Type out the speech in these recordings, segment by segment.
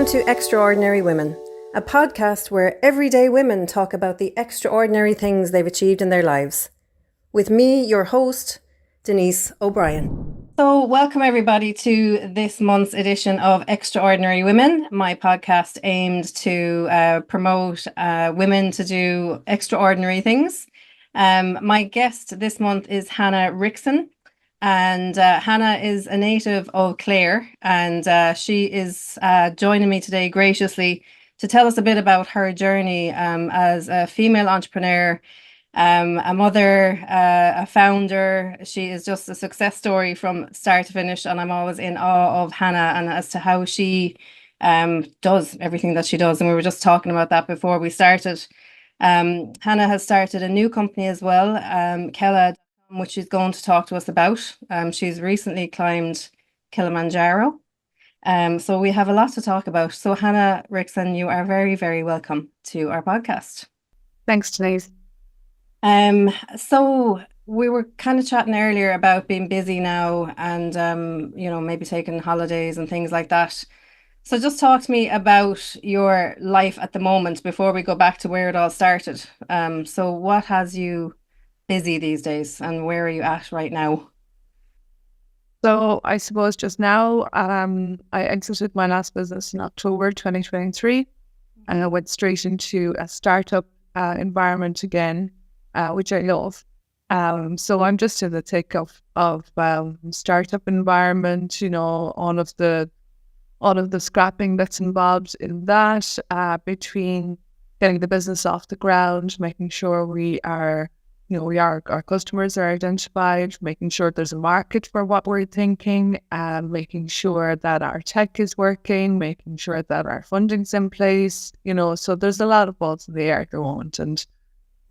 Welcome to Extraordinary Women, a podcast where everyday women talk about the extraordinary things they've achieved in their lives. With me, your host, Denise O'Brien. So welcome everybody to this month's edition of Extraordinary Women, my podcast aimed to promote women to do extraordinary things. My guest this month is Hannah Wrixon. And Hannah is a native of Clare, and she is joining me today graciously to tell us a bit about her journey as a female entrepreneur, a mother, a founder. She is just a success story from start to finish, and I'm always in awe of Hannah and as to how she does everything that she does. And we were just talking about that before we started. Hannah has started a new company as well, KELLA, which she's going to talk to us about. She's recently climbed Kilimanjaro. So we have a lot to talk about. So Hannah Wrixon, you are very, very welcome to our podcast. Thanks, Denise. So we were kind of chatting earlier about being busy now and, maybe taking holidays and things like that. So just talk to me about your life at the moment before we go back to where it all started. So what has you busy these days and where are you at right now? So I suppose just now I exited my last business in October 2023 and I went straight into a startup environment again, which I love. So I'm just in the thick of startup environment, all of the scrapping that's involved in that, between getting the business off the ground, making sure our customers are identified, making sure there's a market for what we're thinking, making sure that our tech is working, making sure that our funding's in place, so there's a lot of balls in the air at the moment. And,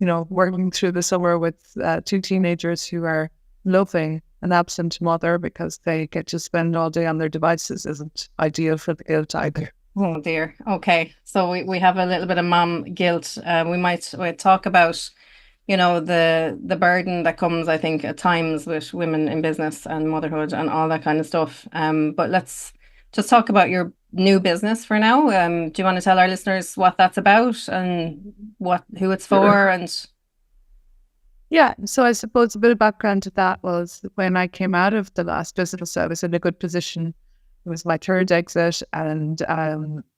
working through the summer with two teenagers who are loving an absent mother because they get to spend all day on their devices isn't ideal for the guilt either. Oh dear. Okay. So we have a little bit of mom guilt. We might talk about the burden that comes, I think, at times with women in business and motherhood and all that kind of stuff. But let's just talk about your new business for now. Do you want to tell our listeners what that's about and who it's for? Sure. And yeah, so I suppose a bit of background to that was when I came out of the last business, I was in a good position. It was my third exit, and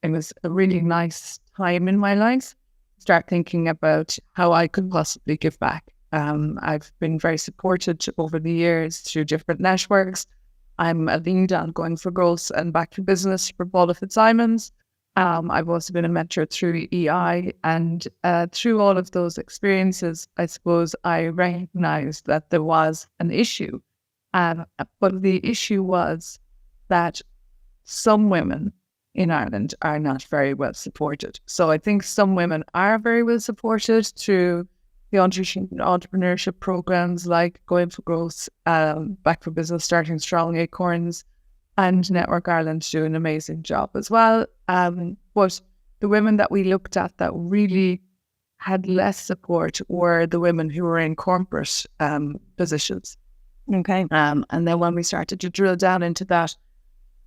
it was a really nice time in my life. Start thinking about how I could possibly give back. I've been very supported over the years through different networks. I'm a lead on Going for Growth and Back to Business for Paula Fitzsimons. I've also been a mentor through EI, and through all of those experiences, I suppose I recognized that there was an issue. But the issue was that some women in Ireland are not very well supported. So I think some women are very well supported through the entrepreneurship programs like Going for Growth, Back for Business, Starting Strong, Acorns, and Network Ireland do an amazing job as well. But the women that we looked at that really had less support were the women who were in corporate positions. okay. And then when we started to drill down into that,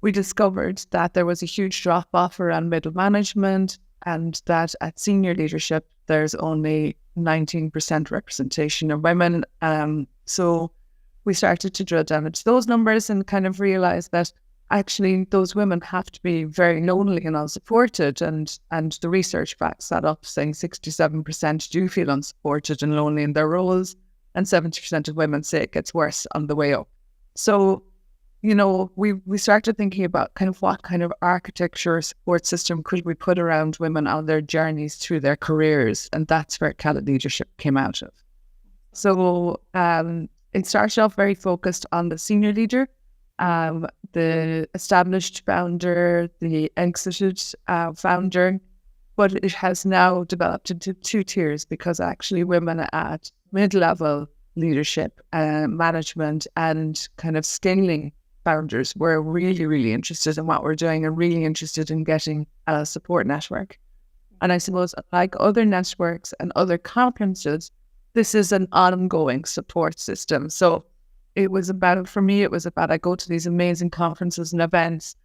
we discovered that there was a huge drop-off around middle management and that at senior leadership, there's only 19% representation of women. So we started to drill down into those numbers and kind of realize that actually those women have to be very lonely and unsupported. And the research backs that up, saying 67% do feel unsupported and lonely in their roles, and 70% of women say it gets worse on the way up. So we started thinking about kind of what kind of architecture support system could we put around women on their journeys through their careers. And that's where KELLA Leadership came out of. So it started off very focused on the senior leader, the established founder, the exited founder, but it has now developed into two tiers because actually women at mid-level leadership, management and kind of scaling founders were really, really interested in what we're doing and really interested in getting a support network. And I suppose like other networks and other conferences, this is an ongoing support system. So it was about, for me, I go to these amazing conferences and events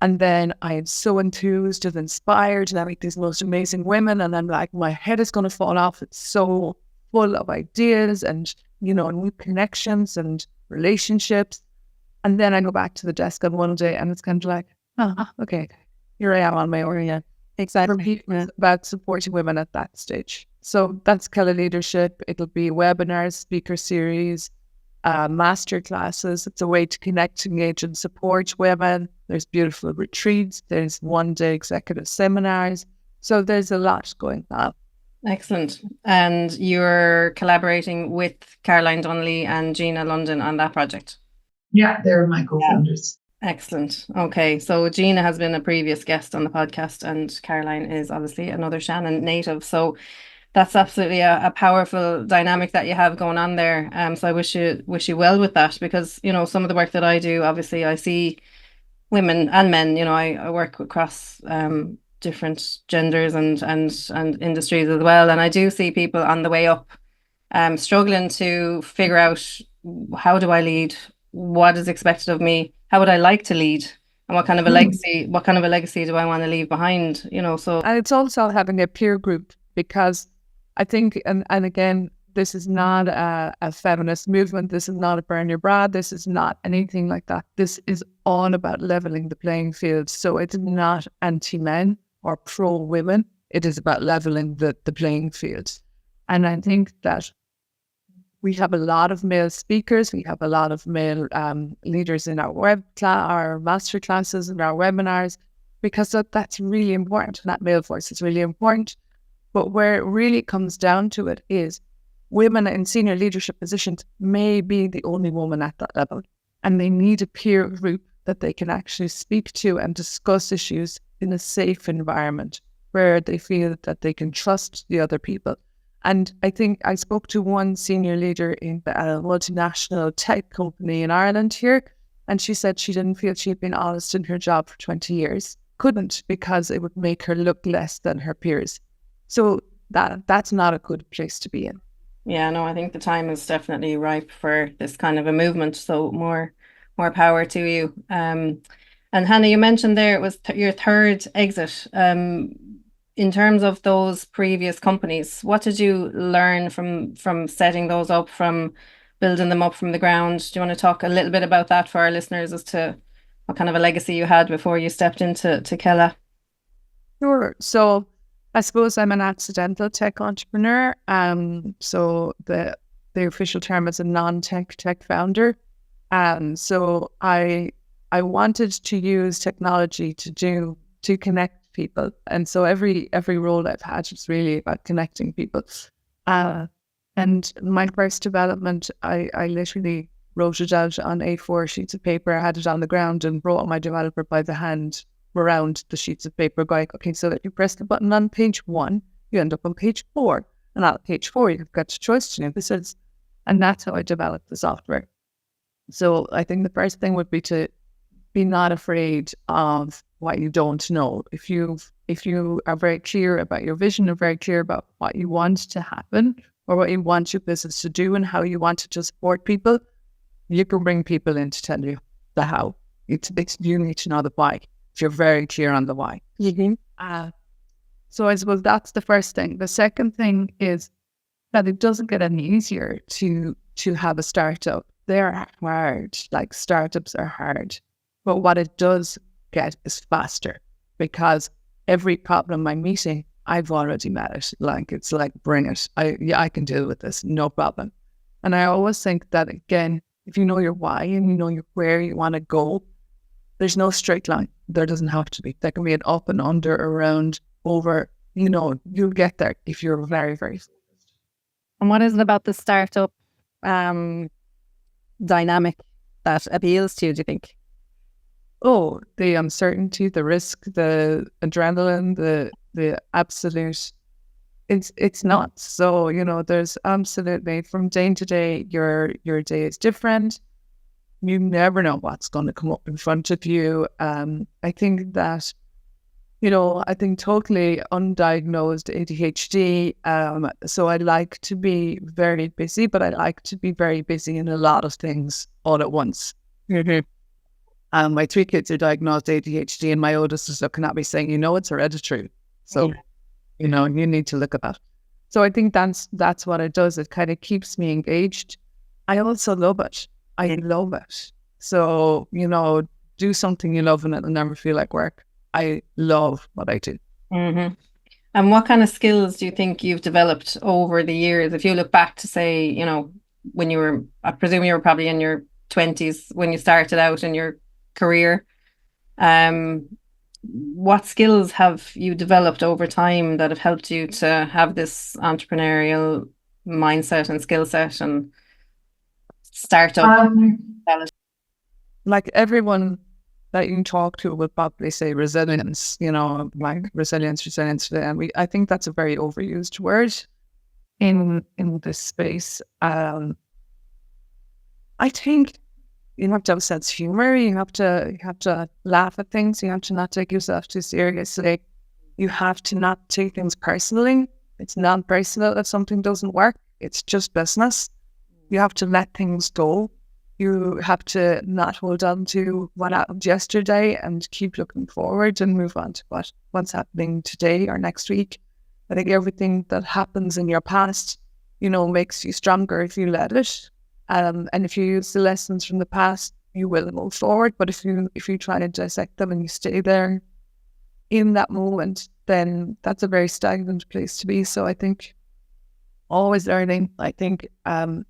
And then I'm so enthused and inspired, and I meet these most amazing women, and I'm like, my head is going to fall off. It's so full of ideas and, new connections and relationships. And then I go back to the desk on one day, and it's kind of like, okay, here I am on my own again. Exactly. For me, it's about supporting women at that stage. So that's KELLA Leadership. It'll be webinars, speaker series, master classes. It's a way to connect, engage, and support women. There's beautiful retreats. There's one-day executive seminars. So there's a lot going on. Excellent. And you're collaborating with Caroline Donnelly and Gina London on that project? Yeah, they're my co-founders. Excellent. Okay, so Gina has been a previous guest on the podcast, and Caroline is obviously another Shannon native. So that's absolutely a powerful dynamic that you have going on there. So I wish you well with that, because some of the work that I do, obviously I see women and men. I work across different genders and industries as well, and I do see people on the way up struggling to figure out, how do I lead, what is expected of me, how would I like to lead, and what kind of a legacy do I want to leave behind. So and it's also having a peer group, because I think, and again, this is not a feminist movement. This is not a burn your bra. This is not anything like that. This is all about leveling the playing field. So it's not anti-men or pro-women. It is about leveling the playing field. And I think that we have a lot of male speakers. We have a lot of male leaders in our our master classes and our webinars, because that's really important. That male voice is really important. But where it really comes down to it is women in senior leadership positions may be the only woman at that level, and they need a peer group that they can actually speak to and discuss issues in a safe environment where they feel that they can trust the other people. And I think I spoke to one senior leader in a multinational tech company in Ireland here, and she said she didn't feel she'd been honest in her job for 20 years. Couldn't, because it would make her look less than her peers. So that's not a good place to be in. Yeah, no, I think the time is definitely ripe for this kind of a movement. So more power to you. And Hannah, you mentioned there it was your third exit. In terms of those previous companies, what did you learn from setting those up, from building them up from the ground? Do you want to talk a little bit about that for our listeners, as to what kind of a legacy you had before you stepped into KELLA? Sure. So I suppose I'm an accidental tech entrepreneur. So the official term is a non-tech founder. So I wanted to use technology to connect people, and so every role I've had is really about connecting people. And my first development, I literally wrote it out on A4 sheets of paper. I had it on the ground and brought my developer by the hand around the sheets of paper, going, okay, so that you press the button on page 1, you end up on page 4, and on page 4 you've got a choice to this is, and that's how I developed the software. So I think the first thing would be to be not afraid of what you don't know. If you are very clear about your vision, and very clear about what you want to happen, or what you want your business to do, and how you want to support people, you can bring people in to tell you the how. It's you need to know the why. If you're very clear on the why. Mm-hmm. So I suppose that's the first thing. The second thing is that it doesn't get any easier to have a startup. They're hard. Like, startups are hard. But what it does get is faster, because every problem I'm meeting, I've already met it. Like, it's like, bring it. I can deal with this, no problem. And I always think that, again, if you know your why and you know where you want to go, there's no straight line. There doesn't have to be. There can be an up and under, around, over. You'll get there if you're very, very focused. And what is it about the startup dynamic that appeals to you, do you think? Oh, the uncertainty, the risk, the adrenaline, the absolute. It's nuts. So, there's absolutely, from day to day, your day is different. You never know what's going to come up in front of you. I think that, I think totally undiagnosed ADHD. So I like to be very busy, but I like to be very busy in a lot of things all at once. Mm-hmm. My 3 kids are diagnosed ADHD, and my oldest is looking at me saying, it's hereditary. So, you need to look at that. So I think that's what it does. It kind of keeps me engaged. I also love it. I love it. So, do something you love and it'll never feel like work. I love what I do. Mm-hmm. And what kind of skills do you think you've developed over the years? If you look back to say, when you were, I presume you were probably in your 20s when you started out in your career. What skills have you developed over time that have helped you to have this entrepreneurial mindset and skill set and startup? Like everyone that you can talk to would probably say resilience, like resilience. And I think that's a very overused word in this space. I think you have to have a sense of humor. You have to laugh at things. You have to not take yourself too seriously. You have to not take things personally. It's not personal if something doesn't work. It's just business. You have to let things go. You have to not hold on to what happened yesterday and keep looking forward and move on to what's happening today or next week. I think everything that happens in your past, makes you stronger if you let it. And if you use the lessons from the past, you will move forward. But if you try to dissect them and you stay there in that moment, then that's a very stagnant place to be. So I think always learning. I think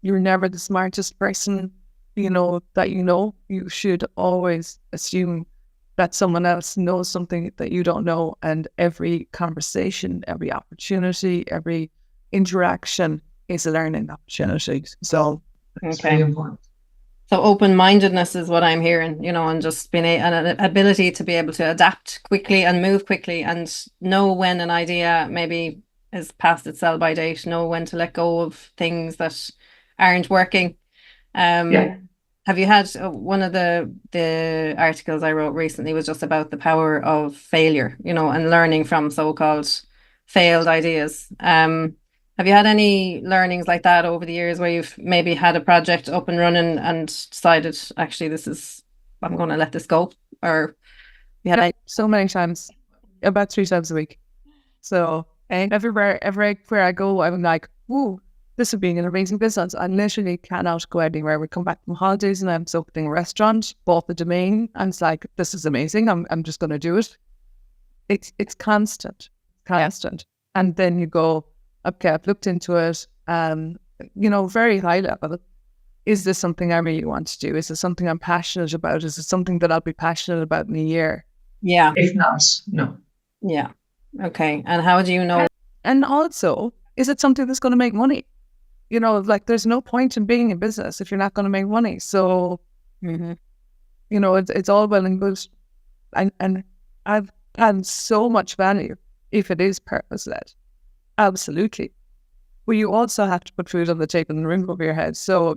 you're never the smartest person, you should always assume that someone else knows something that you don't know. And every conversation, every opportunity, every interaction is a learning opportunity. So it's very important. So open-mindedness is what I'm hearing, and just being an ability to be able to adapt quickly and move quickly and know when an idea maybe is past its sell-by date, know when to let go of things that aren't working. Have you had one of the articles I wrote recently was just about the power of failure, and learning from so-called failed ideas. Have you had any learnings like that over the years where you've maybe had a project up and running and decided, actually, I'm going to let this go? Or you had so many times, about 3 times a week. So everywhere I go, I'm like, ooh, this would be an amazing business. I literally cannot go anywhere. We come back from holidays and I'm opening a restaurant, bought the domain, and it's like, this is amazing. I'm just going to do it. It's constant. And then you go, okay, I've looked into it, very high level. Is this something I really want to do? Is this something I'm passionate about? Is it something that I'll be passionate about in a year? Yeah. If not, no. Yeah. Okay. And how do you know? And also, is it something that's going to make money? There's no point in being in business if you're not going to make money. So, it's all well and good. And I've had so much value if it is purpose-led. Absolutely. But you also have to put food on the table and a roof over your head. So,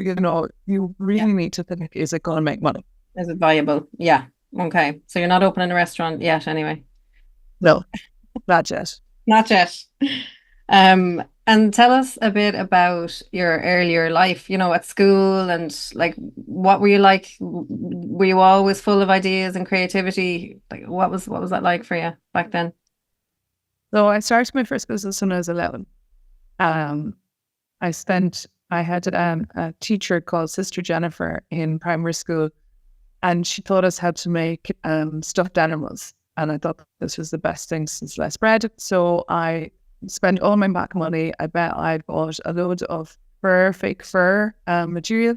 you really need to think, is it going to make money? Is it viable? Yeah. Okay. So you're not opening a restaurant yet anyway? No, not yet. Not yet. And tell us a bit about your earlier life, at school, and like, what were you like? Were you always full of ideas and creativity? Like, what was that like for you back then? So I started my first business when I was 11. I had a teacher called Sister Jennifer in primary school, and she taught us how to make stuffed animals. And I thought this was the best thing since sliced bread. So I spent all my back money. I bet I bought a load of fake fur material,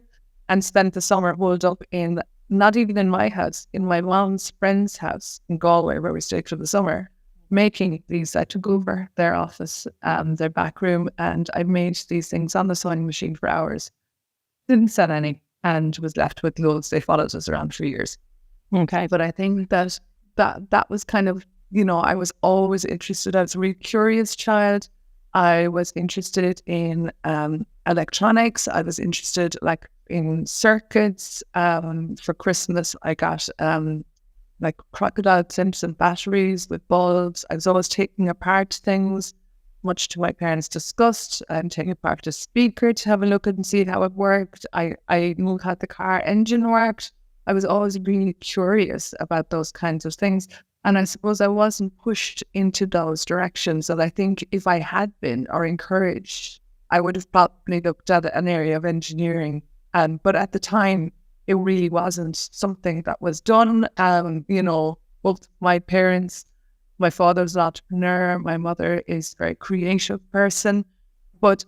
and spent the summer holed up in, not even in my house, in my mom's friend's house in Galway, where we stayed for the summer, making these. I took over their office, their back room, and I made these things on the sewing machine for hours. Didn't sell any, and was left with loads. They followed us around 3 years. Okay. But I think that was kind of, I was always interested. I was a really curious child. I was interested in electronics. I was interested in circuits. For Christmas, I got crocodile tips and batteries with bulbs. I was always taking apart things, much to my parents' disgust. I'm taking apart a speaker to have a look and see how it worked. I knew how the car engine worked. I was always really curious about those kinds of things. And I suppose I wasn't pushed into those directions. And I think if I had been or encouraged, I would have probably looked at an area of engineering. But at the time, it really wasn't something that was done. Both my parents, my father's an entrepreneur, my mother is a very creative person, but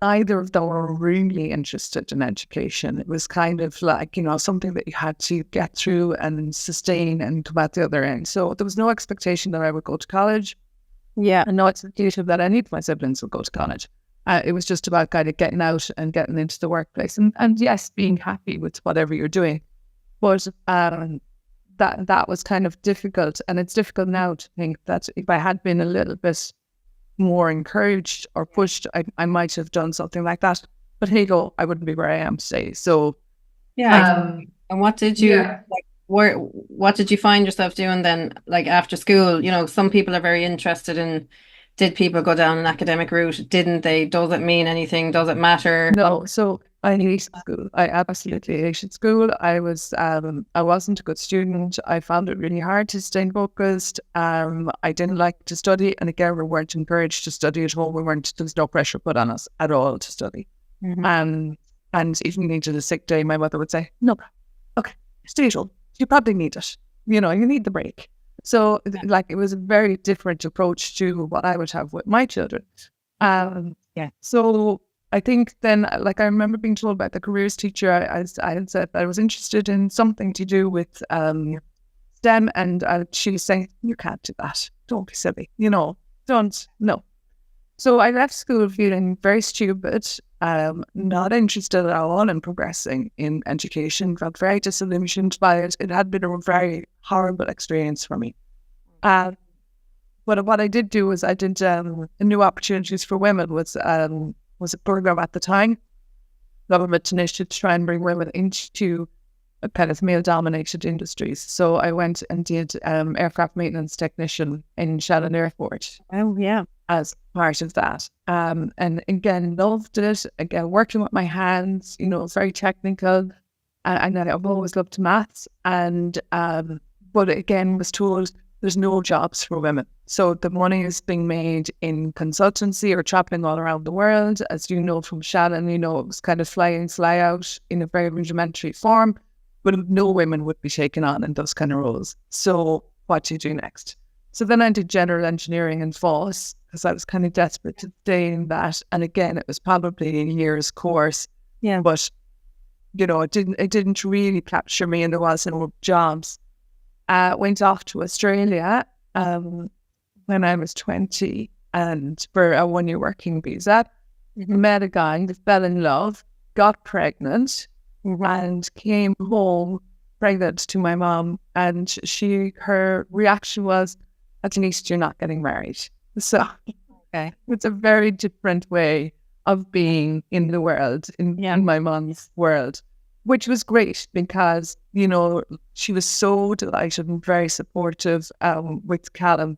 neither of them were really interested in education. It was kind of like, something that you had to get through and sustain and come out the other end. So there was no expectation that I would go to college. Yeah. And no expectation that any of my siblings would go to college. It was just about kind of getting out and getting into the workplace and yes, being happy with whatever you're doing. But that was kind of difficult. And it's difficult now to think that if I had been a little bit more encouraged or pushed, I might have done something like that. But hey go, I wouldn't be where I am today. So yeah. And what did you what did you find yourself doing then, like after school? Some people are very interested in, did people go down an academic route? Didn't they? Does it mean anything? Does it matter? No. So I hated school. I absolutely hated school. I wasn't a good student. I found it really hard to stay focused. I didn't like to study. And again, we weren't encouraged to study at home. There was no pressure put on us at all to study. And if we needed a sick day, my mother would say, no, okay, stay at home. You probably need it. You need the break. So it was a very different approach to what I would have with my children. So I think then, I remember being told by the careers teacher, I had said that I was interested in something to do with STEM, and she was saying, you can't do that. Don't be silly. Don't. No. So I left school feeling very stupid, not interested at all in progressing in education, felt very disillusioned by it. It had been a very horrible experience for me. But what I did do was I did New Opportunities for Women was a program at the time, government initiative to try and bring women into a kind of male-dominated industries. So I went and did aircraft maintenance technician in Shannon Airport. Oh, yeah. As part of that. And again, loved it. Again, working with my hands, very technical. And I've always loved maths. And but again, was told there's no jobs for women. So the money is being made in consultancy or traveling all around the world. As you know from Shannon, it was kind of fly in, fly out in a very rudimentary form. But no women would be taken on in those kind of roles. So what do you do next? So then I did general engineering in Foss because I was kind of desperate to stay in that. And again, it was probably a year's course. Yeah. But, it didn't really capture me, and there wasn't no jobs. Went off to Australia when I was 20 and for a 1-year working visa. Met a guy, fell in love, got pregnant and came home pregnant to my mom. And her reaction was, at least you're not getting married. So it's a very different way of being in the world, in my mom's world, which was great because, she was so delighted and very supportive with Callum.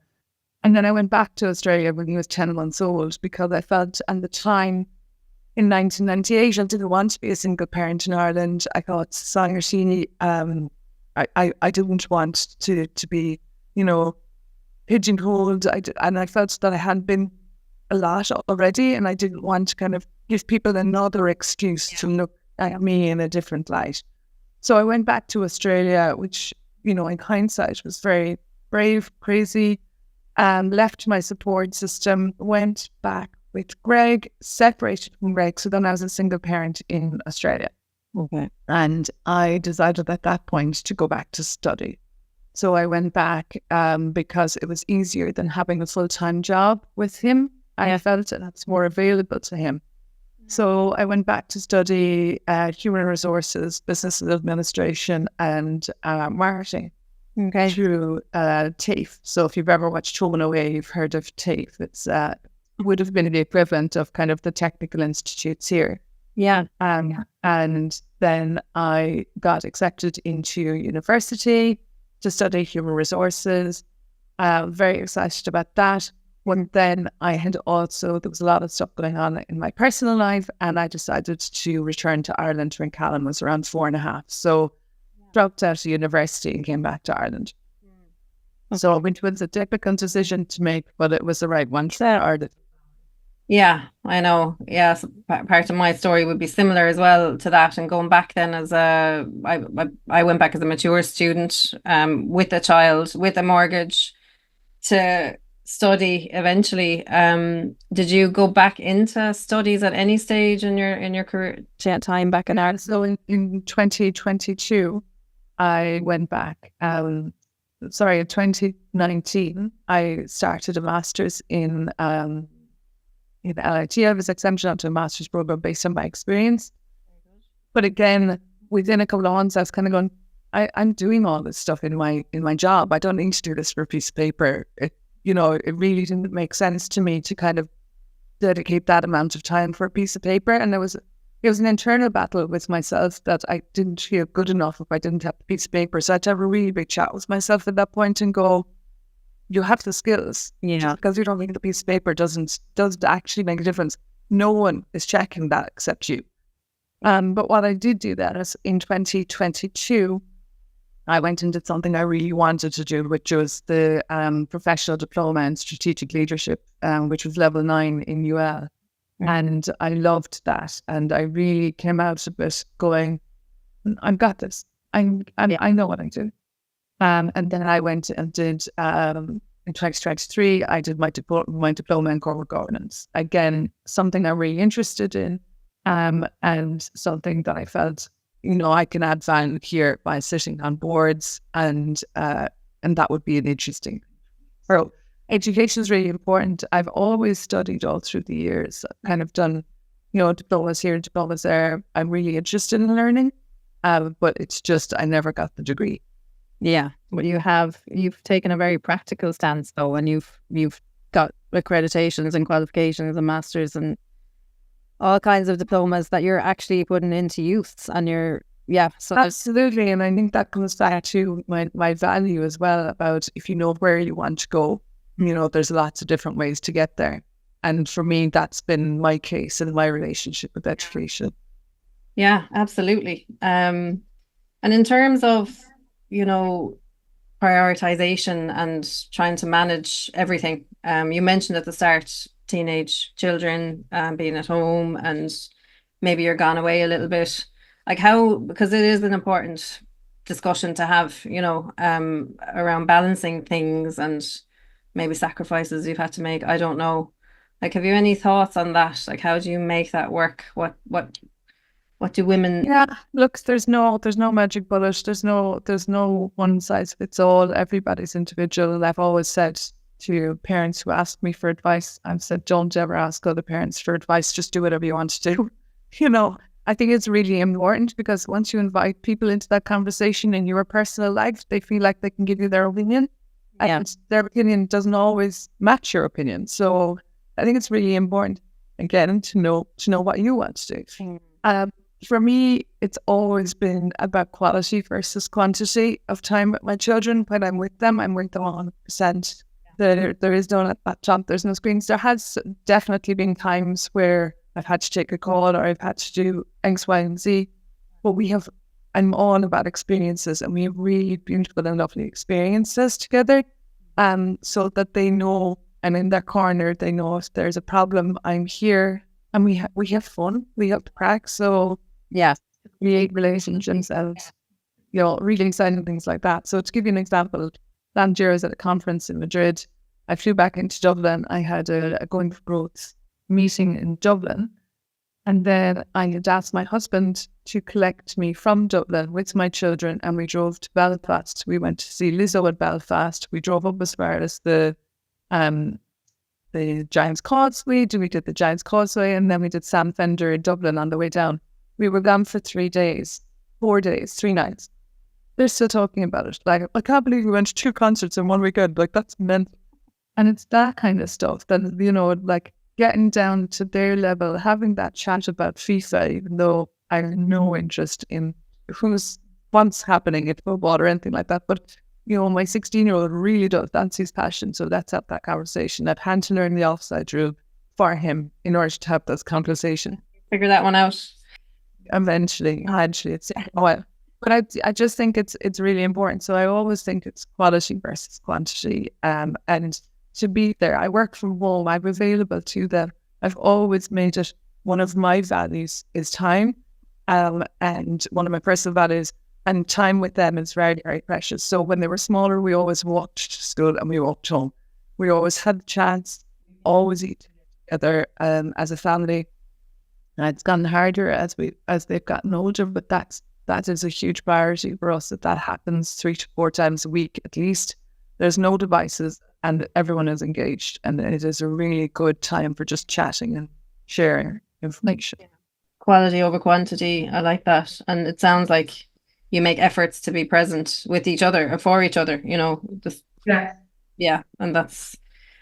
And then I went back to Australia when he was 10 months old because I felt at the time in 1998, I didn't want to be a single parent in Ireland. I thought society, I didn't want to be, pigeonholed. And I felt that I had been a lot already, and I didn't want to kind of give people another excuse to look at me in a different light. So I went back to Australia, which, in hindsight was very brave, crazy, left my support system, went back with Greg, separated from Greg. So then I was a single parent in Australia. Okay. And I decided at that point to go back to study. So I went back because it was easier than having a full-time job with him. I felt that's more available to him. So I went back to study human resources, business administration, and marketing through TAFE. So if you've ever watched Home and Away, you've heard of TAFE. It's would have been the equivalent of kind of the technical institutes here. Yeah. And then I got accepted into university to study human resources. Very excited about that. But then I had also, there was a lot of stuff going on in my personal life, and I decided to return to Ireland when Callum was around 4.5. So dropped out of university and came back to Ireland. So it was a difficult decision to make, but it was the right one. Yeah, I know. Yeah, so part of my story would be similar as well to that. And going back then I went back as a mature student, with a child, with a mortgage, to study eventually. Did you go back into studies at any stage in your career time back in Ireland? So in 2022, I went back. In 2019, I started a master's in LIT. I was exempted onto a master's program based on my experience. But again, within a couple of months, I was kind of going, I'm doing all this stuff in my job. I don't need to do this for a piece of paper. It really didn't make sense to me to kind of dedicate that amount of time for a piece of paper. And it was an internal battle with myself that I didn't feel good enough if I didn't have a piece of paper. So I had to have a really big chat with myself at that point and go, you have the skills. Yeah. Because you don't need the piece of paper doesn't actually make a difference. No one is checking that except you. But what I did do then is in 2022, I went and did something I really wanted to do, which was the professional diploma in strategic leadership, which was level 9 in UL. And I loved that. And I really came out of it going, I've got this. I know what I do. And then I went and did, in 2023, I did my diploma in corporate governance. Again, something I'm really interested in, and something that I felt, I can add value here by sitting on boards, and that would be an interesting. So education is really important. I've always studied all through the years. I've kind of done, diplomas here, diplomas there. I'm really interested in learning, but it's just I never got the degree. Yeah, but you've taken a very practical stance though, and you've got accreditations and qualifications and masters and all kinds of diplomas that you're actually putting into use, and so absolutely. And I think that comes back to my value as well about if you know where you want to go, there's lots of different ways to get there. And for me, that's been my case in my relationship with education. Yeah, absolutely. And in terms of prioritization and trying to manage everything, you mentioned at the start teenage children, being at home, and maybe you're gone away a little bit. Like because it is an important discussion to have, around balancing things and maybe sacrifices you've had to make. I don't know. Like, have you any thoughts on that? Like, how do you make that work? What do women? Yeah, look, there's no magic bullet. There's no one size fits all. Everybody's individual. And I've always said to parents who ask me for advice, I've said, don't ever ask other parents for advice. Just do whatever you want to do. I think it's really important, because once you invite people into that conversation in your personal life, they feel like they can give you their opinion, and their opinion doesn't always match your opinion. So I think it's really important, again, to know what you want to do. For me, it's always been about quality versus quantity of time with my children. When I'm with them 100%. There is no laptop, there's no screens. There has definitely been times where I've had to take a call or I've had to do X, Y, and Z. But I'm all about experiences, and we have really beautiful and lovely experiences together. So that they know, and in their corner, they know if there's a problem, I'm here, and we have fun, we have to crack. So yeah, create relationships and really exciting things like that. So to give you an example, last year I was at a conference in Madrid. I flew back into Dublin. I had a Going for Growth meeting in Dublin, and then I had asked my husband to collect me from Dublin with my children, and we drove to Belfast. We went to see Lizzo at Belfast. We drove up as far as the Giant's Causeway. We did the Giant's Causeway, and then we did Sam Fender in Dublin on the way down. We were gone for 3 days, 4 days, 3 nights. They're still talking about it. Like, I can't believe we went to 2 concerts in 1 weekend. Like, that's mental. And it's that kind of stuff that, like getting down to their level, having that chat about FIFA, even though I have no interest in what's happening in football or anything like that. But, my 16-year-old really does. That's his passion. So let's have that conversation. I've had to learn the offside rule for him in order to have this conversation. Figure that one out. Eventually, it's a while. But I just think it's really important. So I always think it's quality versus quantity. And to be there, I work from home. I'm available to them. I've always made it one of my values is time, and one of my personal values. And time with them is very, very precious. So when they were smaller, we always walked to school and we walked home. We always had the chance, always eat together as a family. And it's gotten harder as they've gotten older, but that is a huge priority for us, that happens 3 to 4 times a week at least. There's no devices and everyone is engaged, and it is a really good time for just chatting and sharing information. Quality over quantity. I like that. And it sounds like you make efforts to be present with each other or for each other, and I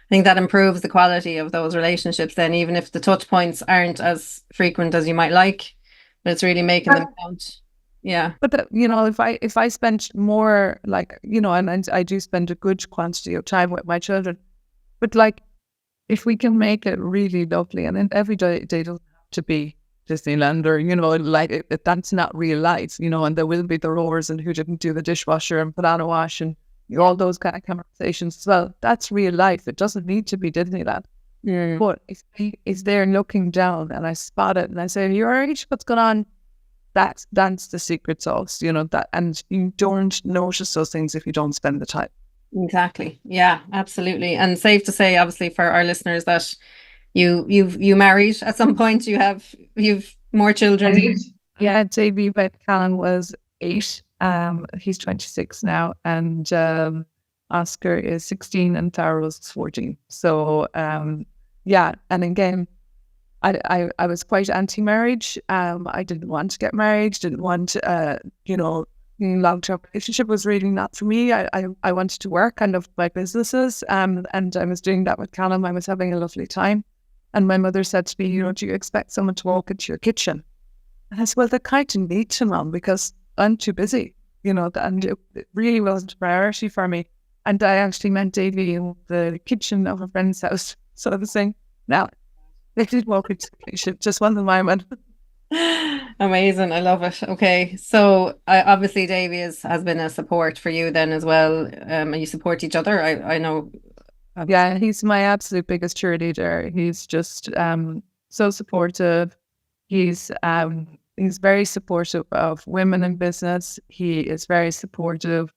think that improves the quality of those relationships then, even if the touch points aren't as frequent as you might like, but it's really making them count. Yeah. But if I spend more, and I do spend a good quantity of time with my children, but if we can make it really lovely, and then every day doesn't have to be Disneyland or, that's not real life, and there will be the rowers and who didn't do the dishwasher and put on a wash and all those kind of conversations as well. That's real life. It doesn't need to be Disneyland. But if he is there looking down and I spot it and I say, "You're all right, what's going on?" That's the secret sauce, that, and you don't notice those things if you don't spend the time. Exactly. Yeah, absolutely. And safe to say, obviously, for our listeners, that you married at some point. You've more children. Yeah, JB by Callan was 8. He's 26 now, and Oscar is 16 and Tara was 14. So yeah, and again, I was quite anti-marriage. I didn't want to get married, didn't want long-term relationship was really not for me. I wanted to work. I loved my businesses, and I was doing that with Callum. I was having a lovely time. And my mother said to me, "Do you expect someone to walk into your kitchen?" And I said, "Well, they kind of need to, Mum, because I'm too busy, and it really wasn't a priority for me." And I actually met Davy in the kitchen of a friend's house. So I was saying, "Now, they did walk into the kitchen, just one of my men." Amazing. I love it. Okay. So obviously Davy has been a support for you then as well. And you support each other. I know. Yeah, he's my absolute biggest cheerleader. He's just so supportive. He's very supportive of women in business. He is very supportive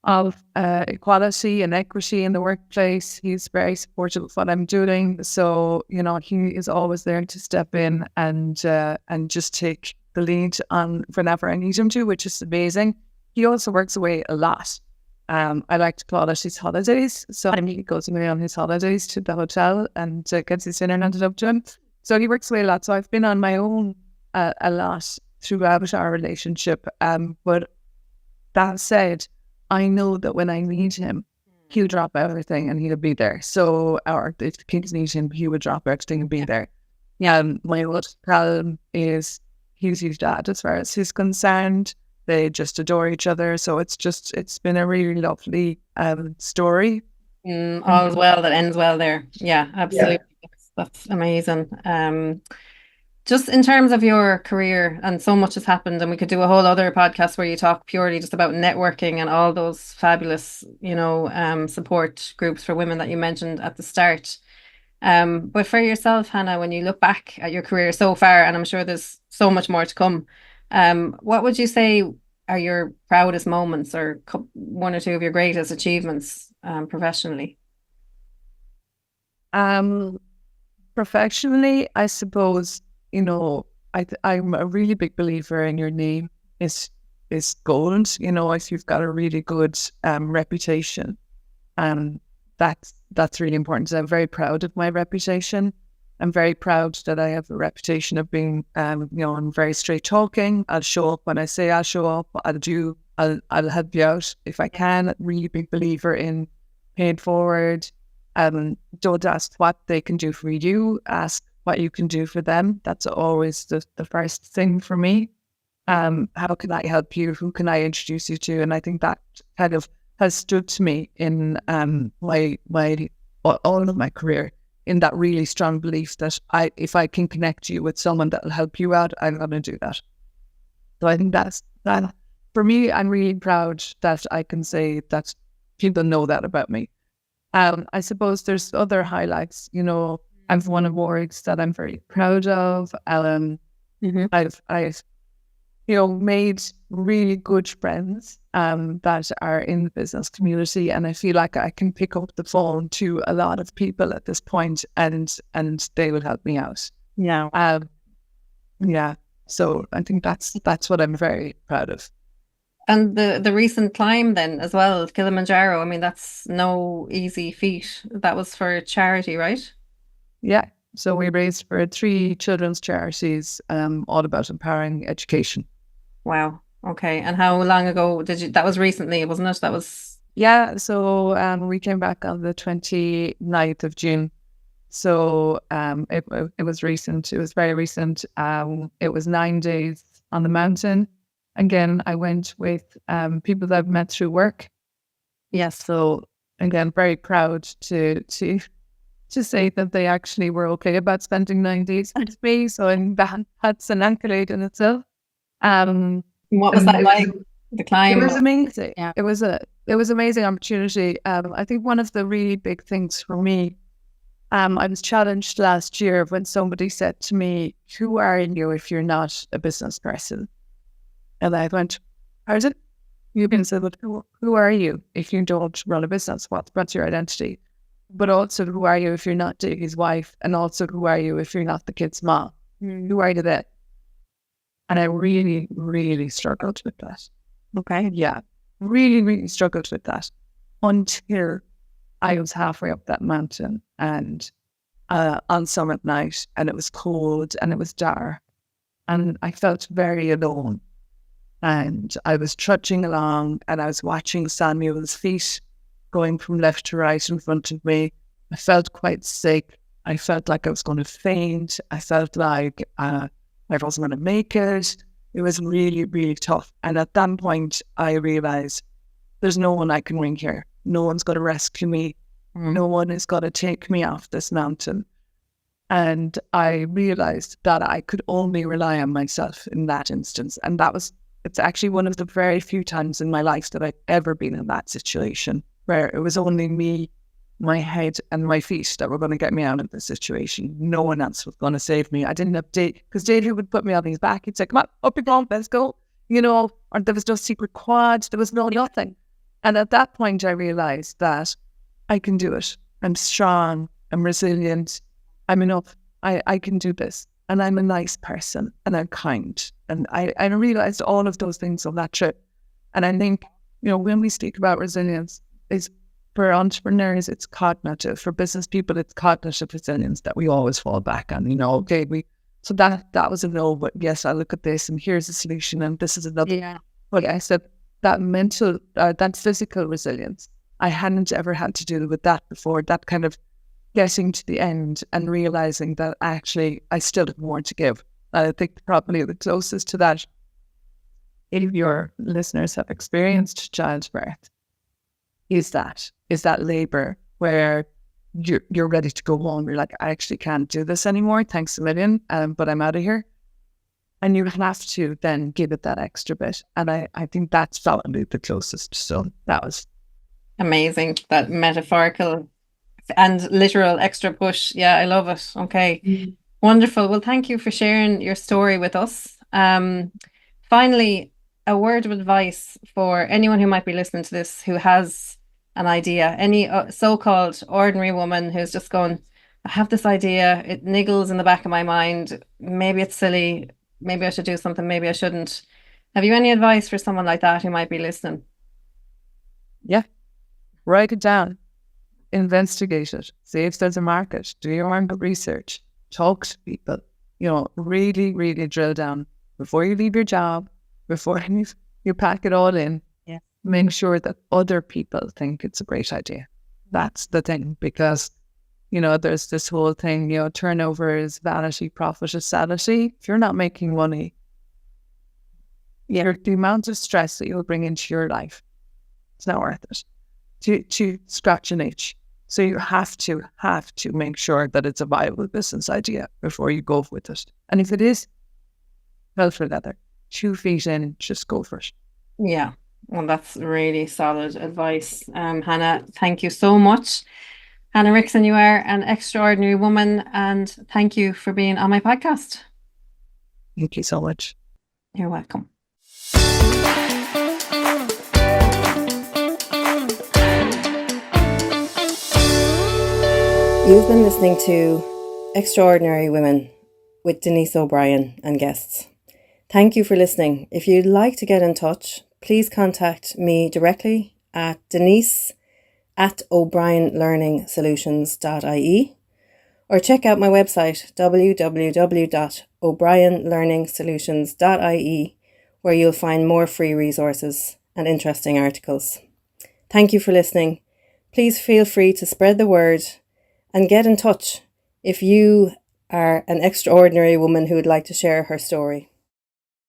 of equality and equity in the workplace. He's very supportive of what I'm doing. So, he is always there to step in and just take the lead on whenever I need him to, which is amazing. He also works away a lot. I like to call it his holidays. So he goes away on his holidays to the hotel and gets his internet up to him. So he works away a lot. So I've been on my own a lot throughout our relationship. But that said, I know that when I need him, he'll drop everything and he'll be there. So, or if the kids need him, he would drop everything and be there. Yeah, my old Callum he's his dad as far as he's concerned. They just adore each other. So it's been a really lovely story. All's well that ends well there. Yeah, absolutely. Yeah. That's amazing. Just in terms of your career, and so much has happened, and we could do a whole other podcast where you talk purely just about networking and all those fabulous, support groups for women that you mentioned at the start. But for yourself, Hannah, when you look back at your career so far, and I'm sure there's so much more to come, what would you say are your proudest moments, or one or two of your greatest achievements professionally? Professionally, I suppose, I'm a really big believer in your name is gold. If you've got a really good reputation, that's really important. So I'm very proud of my reputation. I'm very proud that I have a reputation of being, I'm very straight talking. I'll show up when I say I'll show up. I'll help you out if I can. Really big believer in paying forward. Don't ask what they can do for you. Ask what you can do for them. That's always the first thing for me. How can I help you? Who can I introduce you to? And I think that kind of has stood to me in all of my career, in that really strong belief that if I can connect you with someone that will help you out, I'm going to do that. So I think that for me, I'm really proud that I can say that people know that about me. I suppose there's other highlights. You know, I've won awards that I'm very proud of. I've made really good friends that are in the business community, and I feel like I can pick up the phone to a lot of people at this point, and they will help me out. Yeah. Yeah. So I think that's what I'm very proud of. And the recent climb then as well, Kilimanjaro, I mean, that's no easy feat. That was for charity, right? Yeah. So we raised for 3 children's charities, all about empowering education. Wow. Okay. And how long ago that was recently, wasn't it? That was... Yeah. So we came back on the 29th of June. So it was recent. It was very recent. It was 9 days on the mountain. Again, I went with people that I've met through work. Yes. So again, very proud to say that they actually were okay about spending 9 days with me. So that's an accolade in itself. What was that like? The climb? It was amazing. Yeah. It was amazing opportunity. I think one of the really big things for me, I was challenged last year when somebody said to me, "Who are you if you're not a business person?" And I went, "Pardon?" You've been said, "Who are you if you don't run a business? What's your identity? But also, who are you if you're not Davey's wife? And also, who are you if you're not the kid's mom? Who are you then?" And I really, really struggled with that. Okay. Yeah, really, really struggled with that until I was halfway up that mountain and on summit night, and it was cold and it was dark, and I felt very alone. And I was trudging along, and I was watching Samuel's feet going from left to right in front of me. I felt quite sick. I felt like I was going to faint. I felt like I wasn't going to make it. It was really, really tough. And at that point, I realized there's no one I can ring here. No one's going to rescue me. No one is going to take me off this mountain. And I realized that I could only rely on myself in that instance. And it's actually one of the very few times in my life that I've ever been in that situation, where it was only me, my head and my feet that were going to get me out of the situation. No one else was going to save me. I didn't have Dave, because Dave would put me on his back. He'd say, "Come on, up you go, let's go." Or there was no secret quad. There was nothing. And at that point, I realized that I can do it. I'm strong. I'm resilient. I'm enough. I can do this. And I'm a nice person, and I'm kind. And I realized all of those things on that trip. And I think, when we speak about resilience, it's for entrepreneurs, it's cognitive. For business people, it's cognitive resilience that we always fall back on. So that was a no, but yes, I look at this and here's a solution and this is another. Yeah. But I said that mental, that physical resilience, I hadn't ever had to deal with that before. That kind of getting to the end and realizing that actually I still have more to give. I think probably the closest to that, if your listeners have experienced childbirth, is that labor where you're ready to go home. You're like, "I actually can't do this anymore. Thanks a million, but I'm out of here." And you have to then give it that extra bit. And I think that's probably the closest. So that was amazing. That metaphorical and literal extra push. Yeah, I love it. Okay. Wonderful. Well, thank you for sharing your story with us. Finally, a word of advice for anyone who might be listening to this who has an idea, any so-called ordinary woman who's just going, "I have this idea, it niggles in the back of my mind, maybe it's silly, maybe I should do something, maybe I shouldn't." Have you any advice for someone like that who might be listening? Yeah, write it down, investigate it, see if there's a market, do your market research, talk to people, really, really drill down before you leave your job, before you pack it all in. Yeah. Make sure that other people think it's a great idea. That's the thing, because, there's this whole thing, turnover is vanity, profit is sanity. If you're not making money, the amount of stress that you'll bring into your life, it's not worth it to scratch an itch. So you have to make sure that it's a viable business idea before you go with it. And if it is, well for leather, 2 feet in, just go for it. Yeah, well, that's really solid advice. Hannah, thank you so much. Hannah Wrixon, you are an extraordinary woman, and thank you for being on my podcast. Thank you so much. You're welcome. You've been listening to Extraordinary Women with Denise O'Brien and guests. Thank you for listening. If you'd like to get in touch, please contact me directly at denise@o'brienlearningsolutions.ie or check out my website www.o'brienlearningsolutions.ie, where you'll find more free resources and interesting articles. Thank you for listening. Please feel free to spread the word and get in touch if you are an extraordinary woman who would like to share her story.